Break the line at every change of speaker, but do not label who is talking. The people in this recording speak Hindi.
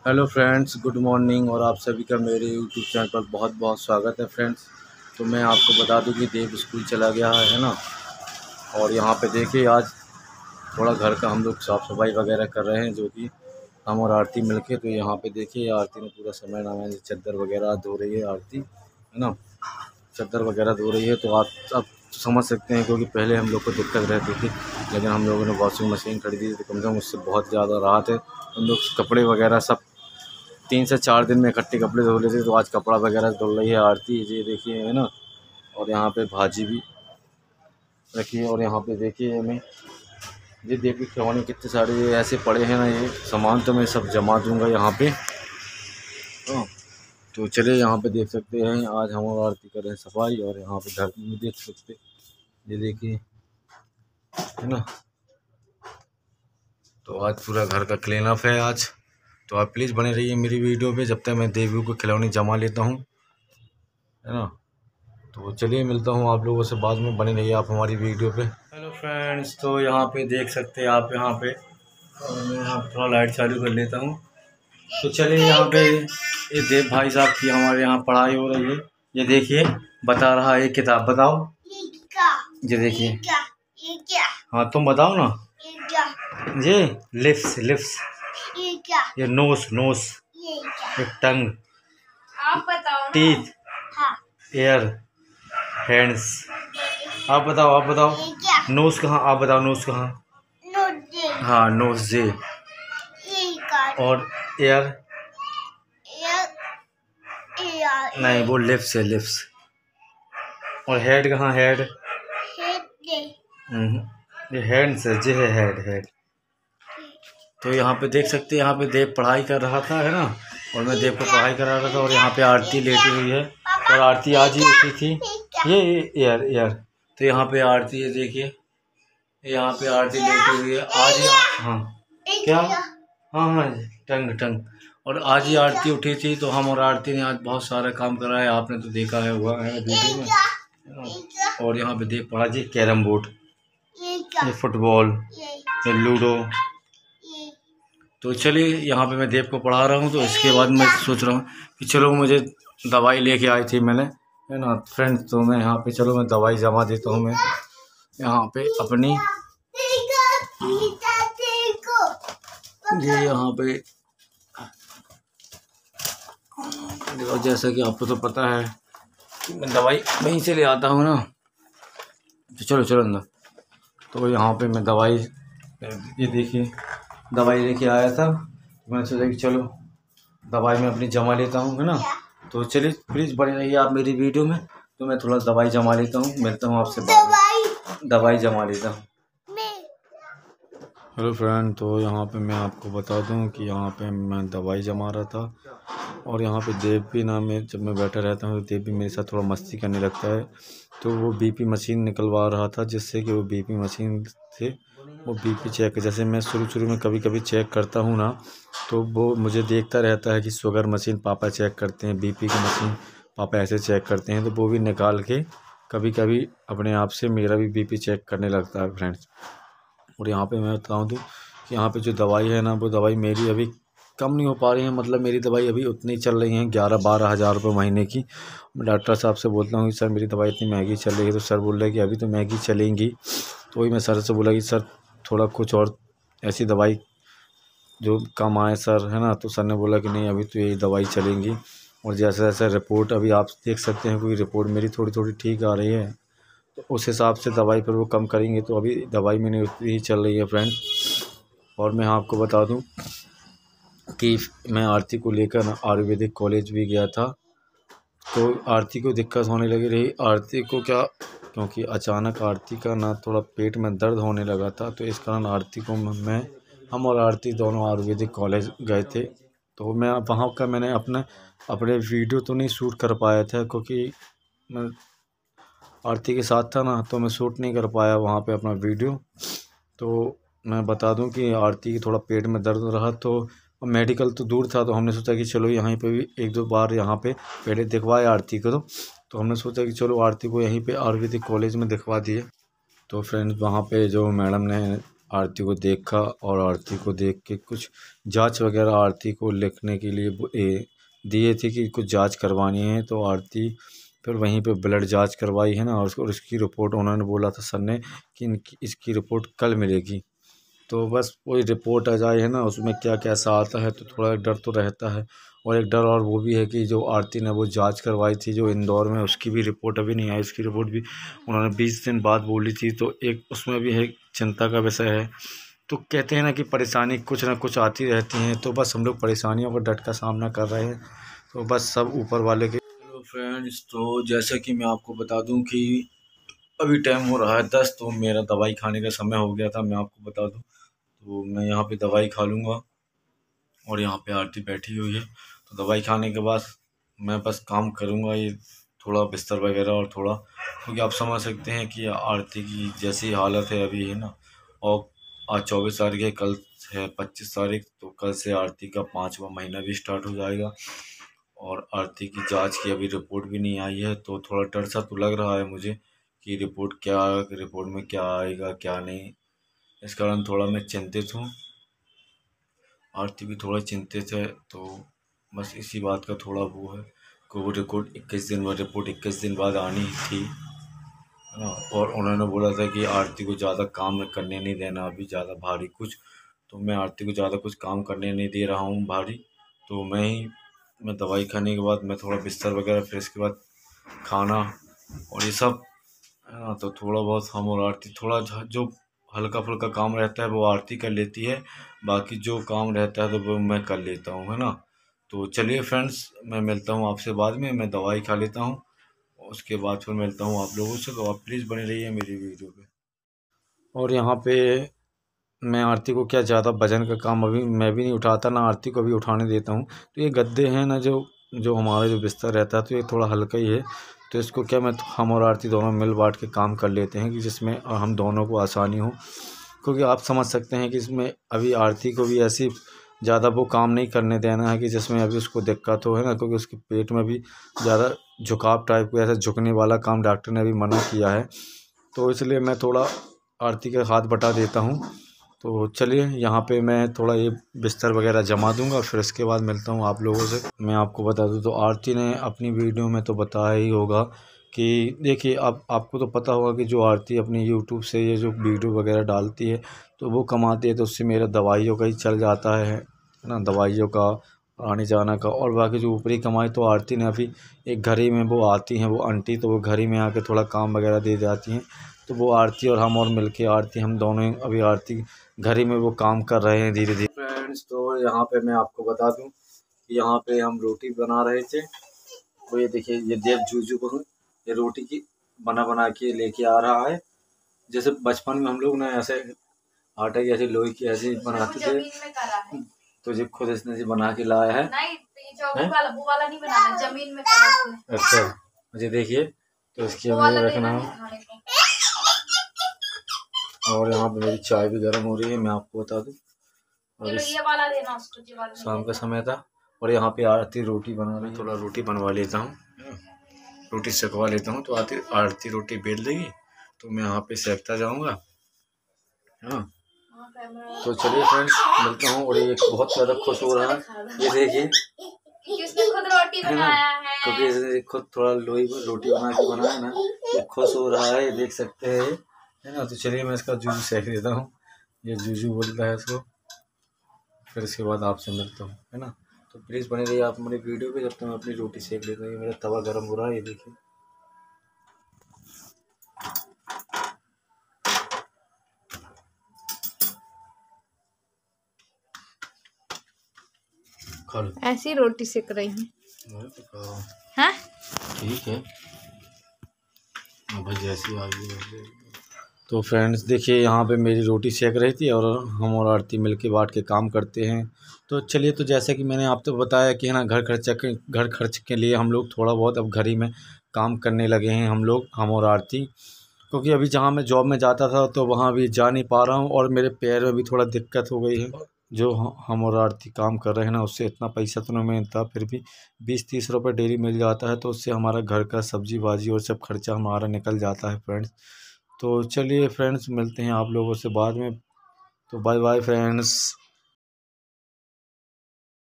Hello friends, good morning. और आप सभी का मेरे यूट्यूब चैनल पर बहुत बहुत स्वागत है फ्रेंड्स। तो मैं आपको बता दूं कि देव स्कूल चला गया है ना। और यहाँ पे देखिए आज थोड़ा घर का हम लोग साफ़ सफाई वगैरह कर रहे हैं, जो कि हम और आरती मिलके। तो यहाँ पे देखिए आरती ने पूरा समय नामा चादर वगैरह धो रही है आरती, है ना। चादर वगैरह धो रही है। तो आप अब समझ सकते हैं, क्योंकि पहले हम लोग को दिक्कत रहती थी, लेकिन हम लोगों ने वॉशिंग मशीन खरीदी थी, तो कम से कम उससे बहुत ज़्यादा राहत है। हम लोग कपड़े वगैरह सब 3 से 4 दिन में इकट्ठे कपड़े धो लेते। तो आज कपड़ा वगैरह धुल रही है आरती, ये देखिए, है ना। और यहाँ पे भाजी भी रखी है। और यहाँ पे देखिए हमें ये देखिए खिलौने कितने सारे ये ऐसे पड़े हैं ना। ये सामान तो मैं सब जमा दूंगा यहाँ पे। हाँ, तो चलिए यहाँ पे देख सकते हैं आज हम और आरती कर रहे हैं सफाई। और यहाँ पे घर में देख सकते, ये देखिए, है ना। तो आज पूरा घर का क्लीन अप है आज। तो आप प्लीज़ बने रहिए मेरी वीडियो पे, जब तक मैं देवी को खिलौने जमा लेता हूँ, है ना। तो चलिए मिलता हूँ आप लोगों से बाद में, बने रहिए आप हमारी वीडियो पे। हेलो फ्रेंड्स, तो यहाँ पे देख सकते हैं आप, यहाँ पे मैं यहाँ थोड़ा लाइट चालू कर लेता हूँ। तो चलिए यहाँ पे ये देव भाई साहब की हमारे यहाँ पढ़ाई हो रही है। ये देखिए बता रहा है, किताब बताओ। ये देखिए, ये क्या? हाँ तुम बताओ ना। ये क्या? ये लिप्स लिप्स। ये क्या? ये नोस नोस। ये क्या? ये टंग। आप बताओ। टीथ। हाँ। एयर। हैंड्स। आप बताओ, आप बताओ। नोज कहाँ? आप बताओ नोज कहाँ? हाँ नोज जे। और एयर? नहीं, वो लिप्स है, लिप्स। और हेड कहाँ? हेड? ये हैंड्स है, जे है हेड हेड। तो यहाँ पे देख सकते हैं, यहाँ पे देव पढ़ाई कर रहा था, है ना। और मैं देव को पढ़ाई करा रहा था। और यहाँ पे आरती लेटी हुई है। और आरती आज ही उठी थी। ये एयर एयर। तो यहाँ पे आरती है, देखिए यहाँ पे आरती लेटी हुई है आज ही। हाँ क्या? हाँ हाँ, टंग टंग। और आज ही आरती उठी थी। तो हम और आरती ने आज बहुत सारा काम करा है, आपने तो देखा है हुआ है वीडियो में। और यहाँ पे देख पढ़ा जी, कैरम बोर्ड, ये फुटबॉल, ये लूडो। तो चलिए यहाँ पे मैं देव को पढ़ा रहा हूँ। तो इसके बाद मैं सोच रहा हूँ कि चलो, मुझे दवाई लेके आई थी मैंने, है ना फ्रेंड्स। तो मैं यहाँ पे, चलो मैं दवाई जमा देता हूँ मैं यहाँ पे अपनी। ये यहाँ पे देखो, जैसा कि आपको तो पता है कि मैं दवाई वहीं से ले आता हूँ ना। तो चलो चलो अंदर। तो यहाँ पे मैं दवाई, ये देखिए दवाई लेके आया था। मैंने सोचा कि चलो दवाई मैं अपनी जमा लेता हूँ, है ना। तो चलिए प्लीज़ बने रहिए आप मेरी वीडियो में। तो मैं थोड़ा दवाई जमा लेता हूँ, मिलता हूँ आपसे बाद में। दवाई जमा लेता हूँ। हेलो फ्रेंड, तो यहाँ पे मैं आपको बता दूँ कि यहाँ पे मैं दवाई जमा रहा था। और यहाँ पे देव भी ना, मैं जब मैं बैठा रहता हूँ तो देव भी मेरे साथ थोड़ा मस्ती करने लगता है। तो वो बीपी मशीन निकलवा रहा था, जिससे कि वो बीपी मशीन से वो बीपी चेक, जैसे मैं शुरू में कभी कभी चेक करता हूँ ना, तो वो मुझे देखता रहता है कि शुगर मशीन पापा चेक करते हैं, बीपी की मशीन पापा ऐसे चेक करते हैं। तो वो भी निकाल के कभी कभी अपने आप से मेरा भी बीपी चेक करने लगता है फ्रेंड्स। और यहाँ पे मैं बताऊँ तो कि यहाँ पे जो दवाई है ना, वो दवाई मेरी अभी कम नहीं हो पा रही है। मतलब मेरी दवाई अभी उतनी चल रही है, 11-12 हज़ार रुपये महीने की। मैं डॉक्टर साहब से बोलता हूँ कि सर मेरी दवाई इतनी महंगी चल रही है। तो सर बोल रहे हैं कि अभी तो महंगी चलेंगी। तो वही मैं सर से बोला कि सर थोड़ा कुछ और ऐसी दवाई जो कम आए सर, है ना। तो सर ने बोला कि नहीं, अभी तो यही दवाई चलेंगी। और जैसे जैसे रिपोर्ट अभी आप देख सकते हैं, कोई रिपोर्ट मेरी थोड़ी थोड़ी ठीक आ रही है। तो उस हिसाब से दवाई पर वो कम करेंगे। तो अभी दवाई मैंने उतनी ही चल रही है फ्रेंड। और मैं आपको बता दूं कि मैं आरती को लेकर ना आयुर्वेदिक कॉलेज भी गया था। तो आरती को दिक्कत होने लगी रही। आरती को क्या, क्योंकि अचानक आरती का ना थोड़ा पेट में दर्द होने लगा था। तो इस कारण आरती को हम और आरती दोनों आयुर्वेदिक कॉलेज गए थे। तो मैं वहाँ का मैंने अपने वीडियो तो नहीं शूट कर पाया था, क्योंकि मैं आरती के साथ था ना, तो मैं शूट नहीं कर पाया वहाँ पे अपना वीडियो। तो मैं बता दूं कि आरती की थोड़ा पेट में दर्द रहा। तो मेडिकल तो दूर था, तो हमने सोचा कि चलो यहीं पे भी 1-2 बार यहाँ पे पहले दिखवाए आरती को। तो हमने सोचा कि चलो आरती को यहीं पे आयुर्वेदिक कॉलेज में दिखवा दिए। तो फ्रेंड्स वहाँ पे जो मैडम ने आरती को देखा और आरती को देख के कुछ जांच वगैरह आरती को लिखने के लिए दिए थे कि कुछ जांच करवानी है। तो आरती फिर वहीं पे ब्लड जांच करवाई है ना, और उसकी रिपोर्ट उन्होंने बोला था सर ने कि इसकी रिपोर्ट कल मिलेगी। तो बस वही रिपोर्ट आ जाए है ना, उसमें क्या कैसा आता है तो थोड़ा डर तो रहता है। और एक डर और वो भी है कि जो आरती ने वो जांच करवाई थी जो इंदौर में, उसकी भी रिपोर्ट अभी नहीं आई। उसकी रिपोर्ट भी उन्होंने 20 दिन बाद बोली थी, तो एक उसमें भी एक चिंता का विषय है। तो कहते हैं ना कि परेशानी कुछ ना कुछ आती रहती हैं, तो बस हम लोग परेशानियों का डट का सामना कर रहे हैं। तो बस सब ऊपर वाले के। हेलो फ्रेंड्स, तो जैसा कि मैं आपको बता दूं कि अभी टाइम हो रहा है 10, तो मेरा दवाई खाने का समय हो गया था। मैं आपको बता दूं तो मैं यहाँ पे दवाई खा लूँगा और यहाँ पे आरती बैठी हुई है। तो दवाई खाने के बाद मैं बस काम करूँगा, ये थोड़ा बिस्तर वगैरह और थोड़ा, क्योंकि आप समझ सकते हैं कि आरती की जैसी हालत है अभी है ना। और आज 24 तारीख है, कल है 25 तारीख, तो कल से आरती का 5वां महीना भी स्टार्ट हो जाएगा। और आरती की जांच की अभी रिपोर्ट भी नहीं आई है, तो थोड़ा डर सा तो लग रहा है मुझे कि रिपोर्ट में क्या आएगा क्या नहीं। इस कारण थोड़ा मैं चिंतित हूँ। आरती भी थोड़ा चिंतित है। तो बस इसी बात का थोड़ा वो है कि वो रिपोर्ट 21 दिन बाद आनी थी, है ना। और उन्होंने बोला था कि आरती को ज़्यादा काम करने नहीं देना अभी, ज़्यादा भारी कुछ। तो मैं आरती को ज़्यादा कुछ काम करने नहीं दे रहा हूँ भारी। तो मैं दवाई खाने के बाद मैं थोड़ा बिस्तर वगैरह, फिर इसके बाद खाना और ये सब, है ना। तो थोड़ा बहुत हम और आरती थोड़ा जो हल्का फुल्का काम रहता है वो आरती कर लेती है, बाकी जो काम रहता है तो वो मैं कर लेता हूँ, है ना। तो चलिए फ्रेंड्स, मैं मिलता हूँ आपसे बाद में, मैं दवाई खा लेता हूँ, उसके बाद फिर मिलता हूँ आप लोगों से। तो आप प्लीज़ बने रहिए मेरी वीडियो पे। और यहाँ पे मैं आरती को क्या ज़्यादा वजन का काम अभी मैं भी नहीं उठाता, ना आरती को भी उठाने देता हूँ। तो ये गद्दे हैं ना, जो जो हमारा जो बिस्तर रहता है, तो ये थोड़ा हल्का ही है। तो इसको क्या मैं हम और आरती दोनों मिल बांट के काम कर लेते हैं कि जिसमें हम दोनों को आसानी हो। क्योंकि आप समझ सकते हैं कि इसमें अभी आरती को भी ऐसी ज़्यादा वो काम नहीं करने देना है कि जिसमें अभी उसको दिक्कत हो, है ना। क्योंकि उसके पेट में भी ज़्यादा झुकाव टाइप का, ऐसा झुकने वाला काम डॉक्टर ने अभी मना किया है। तो इसलिए मैं थोड़ा आरती के हाथ बटा देता हूँ। तो चलिए यहाँ पे मैं थोड़ा ये बिस्तर वगैरह जमा दूंगा, फिर इसके बाद मिलता हूँ आप लोगों से। मैं आपको बता दूँ तो आरती ने अपनी वीडियो में तो बताया ही होगा कि देखिए, आपको तो पता होगा कि जो आरती अपनी यूट्यूब से ये जो वीडियो वगैरह डालती है तो वो कमाती है, तो उससे मेरा दवाइयों का ही चल जाता है ना, दवाइयों का, आने जाना का। और बाकी जो ऊपरी कमाई तो आरती ने अभी एक घर ही में वो आती हैं वो आंटी, तो वो घर ही में आके थोड़ा काम वगैरह दे जाती हैं। तो वो आरती और हम और मिलके आरती हम दोनों ही अभी आरती घर ही में वो काम कर रहे हैं धीरे धीरे। फ्रेंड्स, तो यहाँ पे मैं आपको बता दूं कि यहाँ पे हम रोटी बना रहे थे। तो ये देखिए, ये देव जूजू को ये रोटी की बना बना के लेके आ रहा है। जैसे बचपन में हम लोग ना ऐसे आटे की ऐसे लोई की ऐसे बनाते थे, तो जो खुद इसने जी बना के लाया है। नहीं, वो वाला नहीं बनाना, जमीन में करा। अच्छा, मुझे देखिए, तो इसकी हमें रखना है। और यहाँ पे मेरी चाय भी गर्म हो रही है, मैं आपको बता दूं। और ये वाला देना उसको, ये वाला शाम का समय था और यहाँ पे आरती रोटी बना रही है। थोड़ा रोटी बनवा लेता हूँ, रोटी सेकवा लेता हूँ, तो आरती रोटी बेल देगी तो मैं यहाँ पे सेकता जाऊँगा। हाँ, तो चलिए फ्रेंड्स, मिलता हूँ। और ये बहुत ज़्यादा खुश हो रहा है, ये देखिए, किसने खुद रोटी बनाया है, क्योंकि इसने खुद थोड़ा लोई रोटी बना के बनाया ना, ये खुश हो रहा है, देख सकते हैं, है ना। तो चलिए मैं इसका जूजू सेक देता हूँ, ये जूजू बोलता है इसको, फिर इसके बाद आपसे मिलता हूँ, है ना। तो प्लीज़ बने रहिए आप मेरी वीडियो पे, जब तक मैं अपनी रोटी सेक लेता हूँ। मेरा तवा गर्म हो रहा है, ये देखिए।
ऐसी रोटी सेक रही हूँ। हाँ
ठीक है, अब जैसी आ गई। तो फ्रेंड्स देखिए, यहाँ पे मेरी रोटी सेक रही थी और हम और आरती मिलके बांट के काम करते हैं। तो चलिए, तो जैसे कि मैंने आपको बताया कि है ना, घर खर्च के लिए हम लोग थोड़ा बहुत अब घर ही में काम करने लगे हैं हम और आरती। क्योंकि अभी जहाँ मैं जॉब में जाता था तो वहाँ भी जा नहीं पा रहा हूँ और मेरे पैर में भी थोड़ा दिक्कत हो गई है। जो हम और आरती काम कर रहे हैं ना, उससे इतना पैसा तो नहीं मिलता, फिर भी 20-30 रुपये डेली मिल जाता है, तो उससे हमारा घर का सब्जी भाजी और सब खर्चा हमारा निकल जाता है फ्रेंड्स। तो चलिए फ्रेंड्स, मिलते हैं आप लोगों से बाद में। तो बाय बाय फ्रेंड्स।